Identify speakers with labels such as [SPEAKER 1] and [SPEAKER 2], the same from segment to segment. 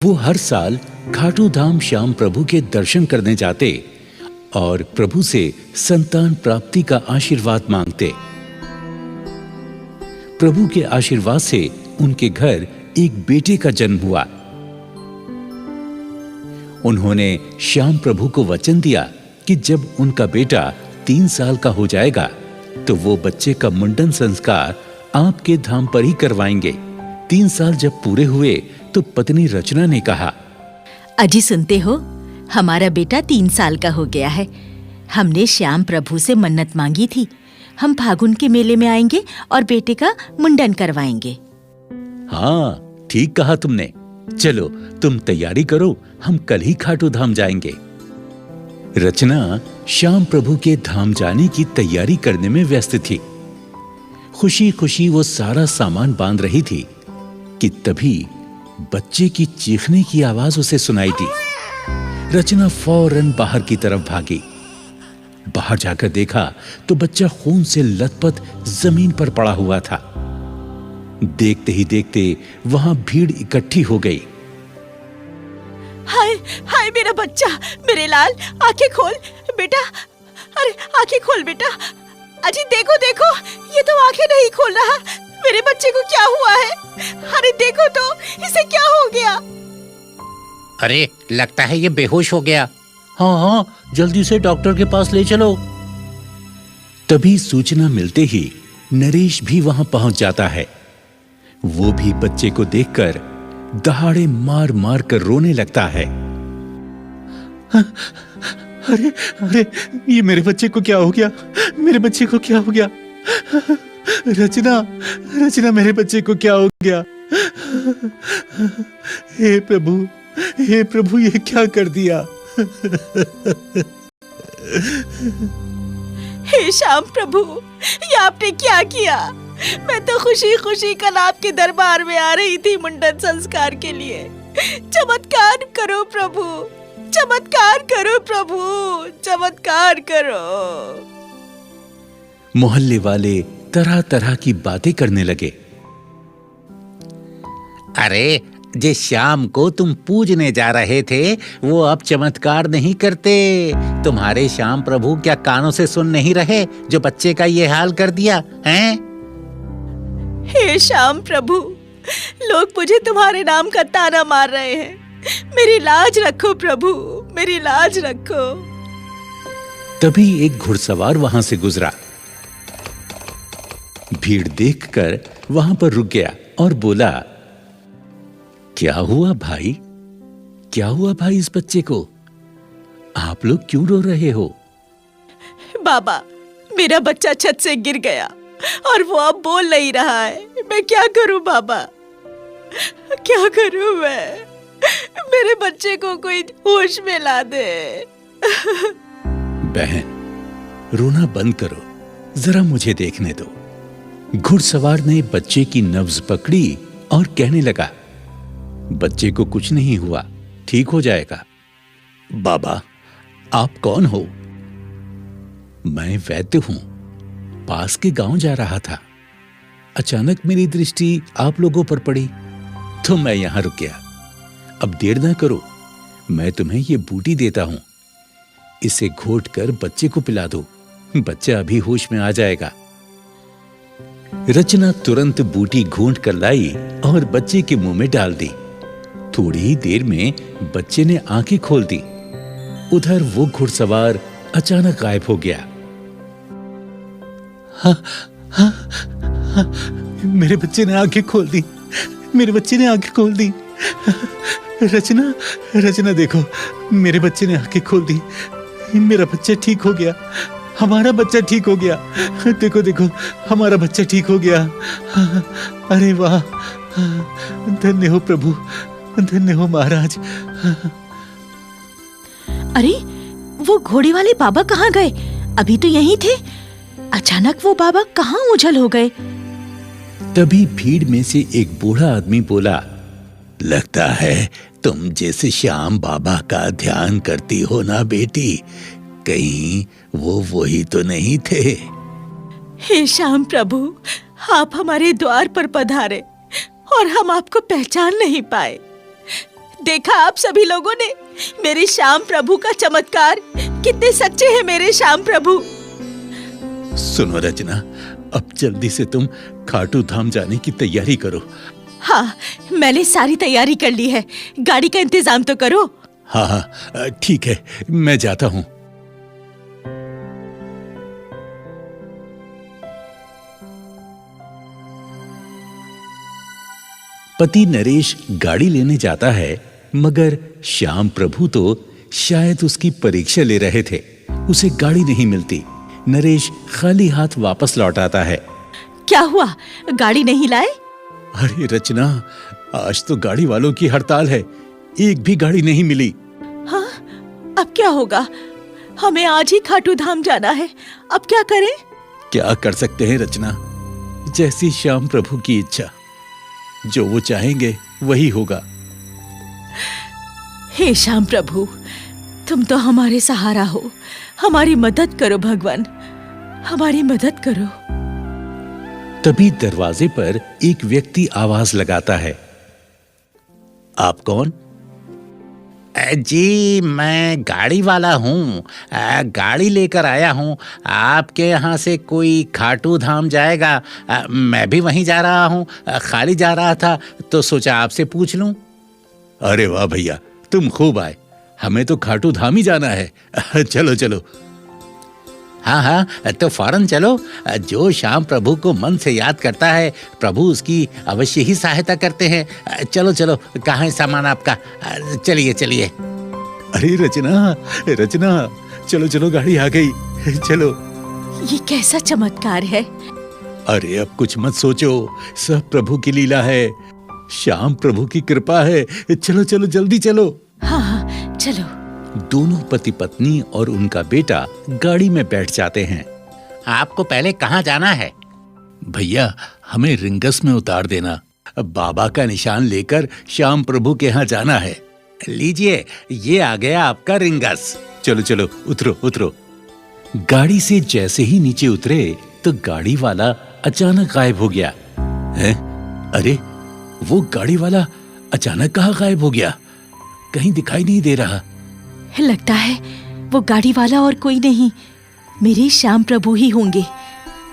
[SPEAKER 1] वो हर साल खाटू धाम श्याम प्रभु के दर्शन करने जाते और प्रभु से संतान प्राप्ति का आशीर्वाद मांगते। प्रभु के आशीर्वाद से उनके घर एक बेटे का जन्म हुआ। उन्होंने श्याम प्रभु को वचन दिया कि जब उनका बेटा 3 साल का हो जाएगा तो वो बच्चे का मुंडन संस्कार आपके धाम पर ही करवाएंगे। 3 साल जब पूरे हुए तो पत्नी रचना ने कहा,
[SPEAKER 2] अजी सुनते हो, हमारा बेटा 3 साल का हो गया है। हमने श्याम प्रभु से मन्नत मांगी थी, हम फागुन के मेले में आएंगे और बेटे का मुंडन करवाएंगे।
[SPEAKER 1] हाँ, ठीक कहा तुमने। चलो तुम तैयारी करो, हम कल ही खाटू धाम जाएंगे। रचना श्याम प्रभु के धाम जाने की तैयारी करने में व्यस्त थी। खुशी खुशी वो सारा सामान बांध रही थी कि तभी बच्चे की चीखने की आवाज उसे सुनाई दी। रचना फौरन बाहर की तरफ भागी। बाहर जाकर देखा तो बच्चा खून से लथपथ जमीन पर पड़ा हुआ था। देखते ही देखते वहां भीड़ इकट्ठी हो गई।
[SPEAKER 2] हाय हाय, मेरा बच्चा, मेरे लाल, आंखें खोल बेटा, अरे आंखें खोल बेटा। अजी देखो देखो, ये तो आंखें नहीं खोल रहा। मेरे बच्चे को क्या हुआ है? अरे देखो तो, इसे क्या हो गया?
[SPEAKER 3] अरे लगता है ये बेहोश हो गया।
[SPEAKER 1] हाँ हाँ, जल्दी से डॉक्टर के पास ले चलो। तभी सूचना मिलते ही नरेश भी वहां पहुंच जाता है। वो भी बच्चे को देखकर दहाड़े मार मार कर रोने लगता है। अरे अरे, ये मेरे बच्चे को क्या हो गया? मेरे बच्चे को क्या हो गया? रचना, रचना, मेरे बच्चे को क्या हो गया? हे प्रभु, हे प्रभु, ये क्या कर दिया?
[SPEAKER 2] हे श्याम प्रभु, ये आपने क्या किया? मैं तो खुशी खुशी कल आपके दरबार में आ रही थी मुंडन संस्कार के लिए। चमत्कार करो प्रभु, चमत्कार करो प्रभु, चमत्कार करो।
[SPEAKER 1] मोहल्ले वाले तरह तरह की बातें करने लगे।
[SPEAKER 3] अरे जिस श्याम को तुम पूजने जा रहे थे वो अब चमत्कार नहीं करते। तुम्हारे श्याम प्रभु क्या कानों से सुन नहीं रहे जो बच्चे का ये हाल कर दिया हैं?
[SPEAKER 2] हे श्याम प्रभु, लोग मुझे तुम्हारे नाम का ताना मार रहे हैं। मेरी लाज रखो प्रभु, मेरी लाज रखो।
[SPEAKER 1] तभी एक घुड़सवार वहां से गुजरा। भीड़ देखकर वहां पर रुक गया और बोला, क्या हुआ भाई? क्या हुआ भाई इस बच्चे को? आप लोग क्यों रो रहे हो?
[SPEAKER 2] बाबा, मेरा बच्चा छत से गिर गया और वो अब बोल नहीं रहा है। मैं क्या करूं बाबा, क्या करूं मैं? मेरे बच्चे को कोई होश में ला दे।
[SPEAKER 1] बहन, रोना बंद करो, जरा मुझे देखने दो। घुड़सवार ने बच्चे की नब्ज पकड़ी और कहने लगा, बच्चे को कुछ नहीं हुआ, ठीक हो जाएगा। बाबा, आप कौन हो? मैं वैद्य हूं, पास के गांव जा रहा था। अचानक मेरी दृष्टि आप लोगों पर पड़ी तो मैं यहां रुक गया। अब देर ना करो, मैं तुम्हें ये बूटी देता हूं, इसे घोट कर बच्चे को पिला दो, बच्चा अभी होश में आ जाएगा। रचना तुरंत बूटी घोंट कर लाई और बच्चे के मुंह में डाल दी। थोड़ी ही देर में बच्चे ने आंखें खोल दी। उधर वो घुड़सवार अचानक गायब हो गया। हाँ, हाँ, हाँ, मेरे बच्चे ने आंखें खोल दी, मेरे बच्चे ने आंखें खोल दी। रचना, रचना देखो, मेरे बच्चे ने आंखें खोल दी। मेरा बच्चा ठीक हो गया, हमारा बच्चा ठीक हो गया। देखो देखो, हमारा बच्चा ठीक हो गया। अरे वाह, धन्य हो प्रभु, धन्य हो महाराज।
[SPEAKER 2] अरे वो घोड़े वाले बाबा कहाँ गए? अभी तो यहीं थे, अचानक वो बाबा कहाँ ओझल हो गए?
[SPEAKER 1] तभी भीड़ में से एक बूढ़ा आदमी बोला, लगता है तुम जैसे श्याम बाबा का ध्यान करती हो ना बेटी, कहीं वो वही तो नहीं थे?
[SPEAKER 2] हे श्याम प्रभु, आप हमारे द्वार पर पधारे और हम आपको पहचान नहीं पाए। देखा आप सभी लोगों ने मेरे श्याम प्रभु का चमत्कार? कितने सच्चे हैं मेरे श्याम प्रभु।
[SPEAKER 1] सुनो रचना, अब जल्दी से तुम खाटू धाम जाने की तैयारी करो।
[SPEAKER 2] हाँ, मैंने सारी तैयारी कर ली है। गाड़ी का इंतजाम तो करो।
[SPEAKER 1] हाँ हाँ ठीक है, मैं जाता हूँ। पति नरेश गाड़ी लेने जाता है, मगर श्याम प्रभु तो शायद उसकी परीक्षा ले रहे थे। उसे गाड़ी नहीं मिलती। नरेश खाली हाथ वापस लौट आता है।
[SPEAKER 2] क्या हुआ, गाड़ी नहीं लाए?
[SPEAKER 1] अरे रचना, आज तो गाड़ी वालों की हड़ताल है, एक भी गाड़ी नहीं मिली।
[SPEAKER 2] हाँ, अब क्या होगा? हमें आज ही खाटू धाम जाना है, अब क्या करें?
[SPEAKER 1] क्या कर सकते हैं रचना, जैसी श्याम प्रभु की इच्छा। जो वो चाहेंगे वही होगा।
[SPEAKER 2] हे श्याम प्रभु, तुम तो हमारे सहारा हो। हमारी मदद करो भगवान, हमारी मदद करो।
[SPEAKER 1] तभी दरवाजे पर एक व्यक्ति आवाज लगाता है। आप कौन?
[SPEAKER 3] जी, मैं गाड़ी वाला हूँ। गाड़ी लेकर आया हूँ। आपके यहाँ से कोई खाटू धाम जाएगा? मैं भी वहीं जा रहा हूँ। खाली जा रहा था तो सोचा आपसे पूछ लूँ।
[SPEAKER 1] अरे वाह भैया, तुम खूब आए। हमें तो खाटू धाम ही जाना है। चलो चलो।
[SPEAKER 3] हाँ हाँ, तो फौरन चलो। जो श्याम प्रभु को मन से याद करता है, प्रभु उसकी अवश्य ही सहायता करते हैं। चलो चलो, कहाँ है सामान आपका? चलिए चलिए।
[SPEAKER 1] अरे रचना, रचना, चलो चलो, गाड़ी आ गई, चलो।
[SPEAKER 2] ये कैसा चमत्कार है?
[SPEAKER 1] अरे अब कुछ मत सोचो, सब प्रभु की लीला है, श्याम प्रभु की कृपा है। चलो चलो, जल्दी चलो।
[SPEAKER 2] हाँ हाँ, चलो।
[SPEAKER 1] दोनों पति पत्नी और उनका बेटा गाड़ी में बैठ जाते हैं।
[SPEAKER 3] आपको पहले कहाँ जाना है?
[SPEAKER 1] भैया, हमें रिंगस में उतार देना। बाबा का निशान लेकर श्याम प्रभु के यहाँ जाना है।
[SPEAKER 3] लीजिए, ये आ गया आपका रिंगस।
[SPEAKER 1] चलो चलो, उतरो उतरो। गाड़ी से जैसे ही नीचे उतरे तो गाड़ी वाला अचानक गायब हो गया। हैं? अरे, वो गाड़ी वाला अचानक कहाँ गायब हो गया? कहीं दिखाई नहीं दे रहा।
[SPEAKER 2] लगता है वो गाड़ी वाला और कोई नहीं, मेरे श्याम प्रभु ही होंगे,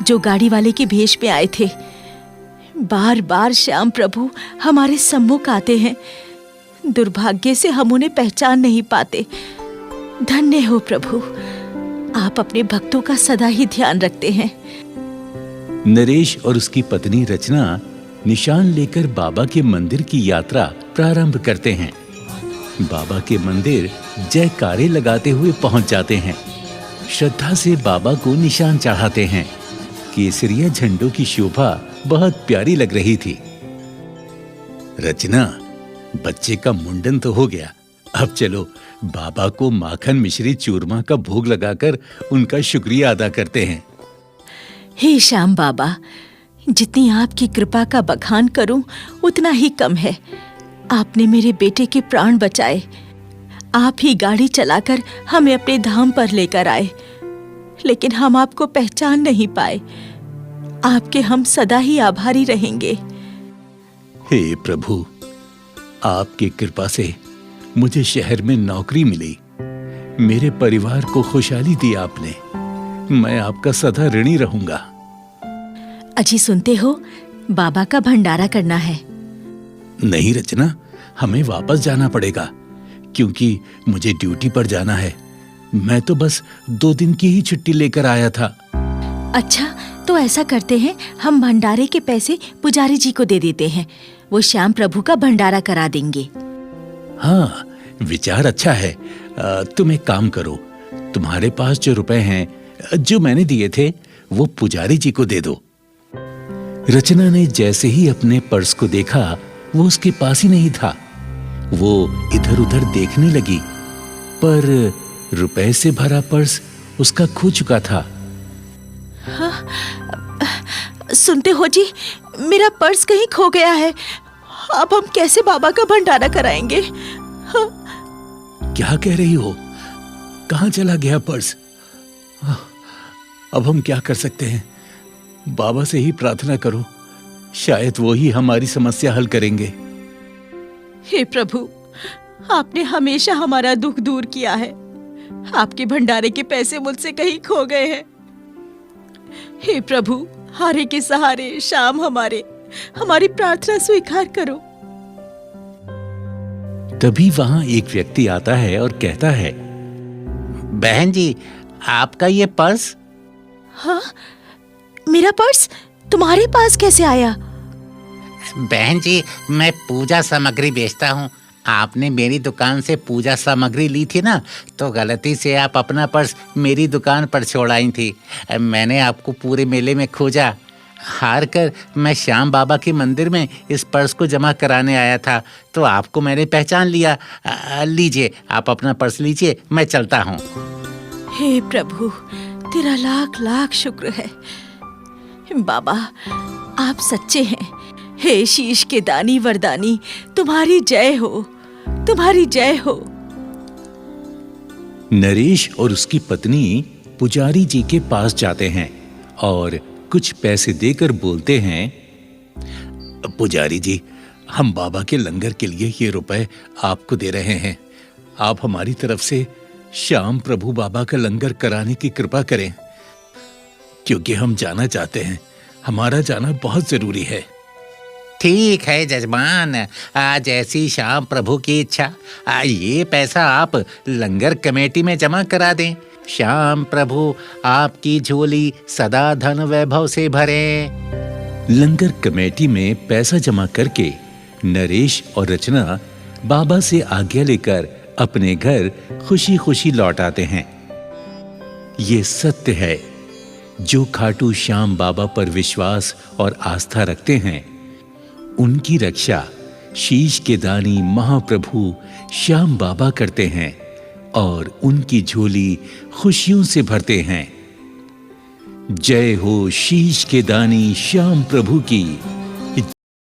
[SPEAKER 2] जो गाड़ी वाले के भेष में आए थे। बार बार श्याम प्रभु हमारे सम्मुख आते हैं, दुर्भाग्य से हम उन्हें पहचान नहीं पाते। धन्य हो प्रभु, आप अपने भक्तों का सदा ही ध्यान रखते हैं।
[SPEAKER 1] नरेश और उसकी पत्नी रचना निशान लेकर बाबा के मंदिर की यात्रा प्रारंभ करते हैं। बाबा के मंदिर जयकारे लगाते हुए पहुंच जाते हैं। श्रद्धा से बाबा को निशान चढ़ाते हैं। केसरिया झंडों की शोभा बहुत प्यारी लग रही थी। रचना, बच्चे का मुंडन तो हो गया, अब चलो बाबा को माखन मिश्री चूरमा का भोग लगाकर उनका शुक्रिया अदा करते हैं।
[SPEAKER 2] हे श्याम बाबा, जितनी आपकी कृपा का बखान करूं उतना ही कम है। आपने मेरे बेटे के प्राण बचाए। आप ही गाड़ी चलाकर हमें अपने धाम पर लेकर आए, लेकिन हम आपको पहचान नहीं पाए। आपके हम सदा ही आभारी रहेंगे।
[SPEAKER 1] हे प्रभु, आपकी कृपा से मुझे शहर में नौकरी मिली। मेरे परिवार को खुशहाली दी आपने। मैं आपका सदा ऋणी रहूंगा।
[SPEAKER 2] अजी सुनते हो, बाबा का भंडारा करना है।
[SPEAKER 1] नहीं रचना, हमें वापस जाना पड़ेगा, क्योंकि मुझे ड्यूटी पर जाना है। मैं तो बस 2 दिन की ही छुट्टी लेकर आया था।
[SPEAKER 2] अच्छा, तो ऐसा करते हैं, हम भंडारे के पैसे पुजारी जी को दे देते हैं। वो श्याम प्रभु का भंडारा करा देंगे।
[SPEAKER 1] हाँ, विचार अच्छा है। तुम एक काम करो, तुम्हारे पास जो रुपए हैं, जो मैंने दिए थे, वो पुजारी जी को दे दो। रचना ने जैसे ही अपने पर्स को देखा, वो उसके पास ही नहीं था। वो इधर उधर देखने लगी, पर रुपए से भरा पर्स उसका खो चुका था।
[SPEAKER 2] सुनते हो जी, मेरा पर्स कहीं खो गया है। अब हम कैसे बाबा का भंडारा कराएंगे?
[SPEAKER 1] क्या कह रही हो? कहाँ चला गया पर्स? अब हम क्या कर सकते हैं? बाबा से ही प्रार्थना करो, शायद वो ही हमारी समस्या हल करेंगे।
[SPEAKER 2] हे प्रभु, आपने हमेशा हमारा दुख दूर किया है। आपके भंडारे के पैसे मुझसे कहीं खो गए हैं। हे प्रभु, हारे के सहारे श्याम हमारी प्रार्थना स्वीकार करो।
[SPEAKER 1] तभी वहां एक व्यक्ति आता है और कहता है,
[SPEAKER 3] बहन जी, आपका ये पर्स?
[SPEAKER 2] हाँ, मेरा पर्स तुम्हारे पास कैसे आया?
[SPEAKER 3] बहन जी, मैं पूजा सामग्री बेचता हूँ। आपने मेरी दुकान से पूजा सामग्री ली थी ना, तो गलती से आप अपना पर्स मेरी दुकान पर छोड़ आई थी। मैंने आपको पूरे मेले में खोजा। हार कर मैं श्याम बाबा के मंदिर में इस पर्स को जमा कराने आया था, तो आपको मैंने पहचान लिया। लीजिए, आप अपना पर्स लीजिए, मैं चलता हूँ।
[SPEAKER 2] हे प्रभु, तेरा लाख लाख शुक्र है। बाबा, आप सच्चे हैं। हे शीश के दानी वरदानी, तुम्हारी जय हो, तुम्हारी जय हो।
[SPEAKER 1] नरेश और उसकी पत्नी पुजारी जी के पास जाते हैं और कुछ पैसे देकर बोलते हैं, पुजारी जी, हम बाबा के लंगर के लिए ये रुपए आपको दे रहे हैं। आप हमारी तरफ से श्याम प्रभु बाबा का लंगर कराने की कृपा करें, क्योंकि हम जाना चाहते हैं। हमारा जाना बहुत जरूरी है।
[SPEAKER 3] ठीक है जजमान, आज ऐसी श्याम प्रभु की इच्छा। ये पैसा आप लंगर कमेटी में जमा करा दें। श्याम प्रभु आपकी झोली सदा धन वैभव से भरे।
[SPEAKER 1] लंगर कमेटी में पैसा जमा करके नरेश और रचना बाबा से आज्ञा लेकर अपने घर खुशी खुशी लौट आते हैं। ये सत्य है, जो खाटू श्याम बाबा पर विश्वास और आस्था रखते हैं, उनकी रक्षा शीश के दानी महाप्रभु श्याम बाबा करते हैं और उनकी झोली खुशियों से भरते हैं। जय हो शीश के दानी श्याम प्रभु की।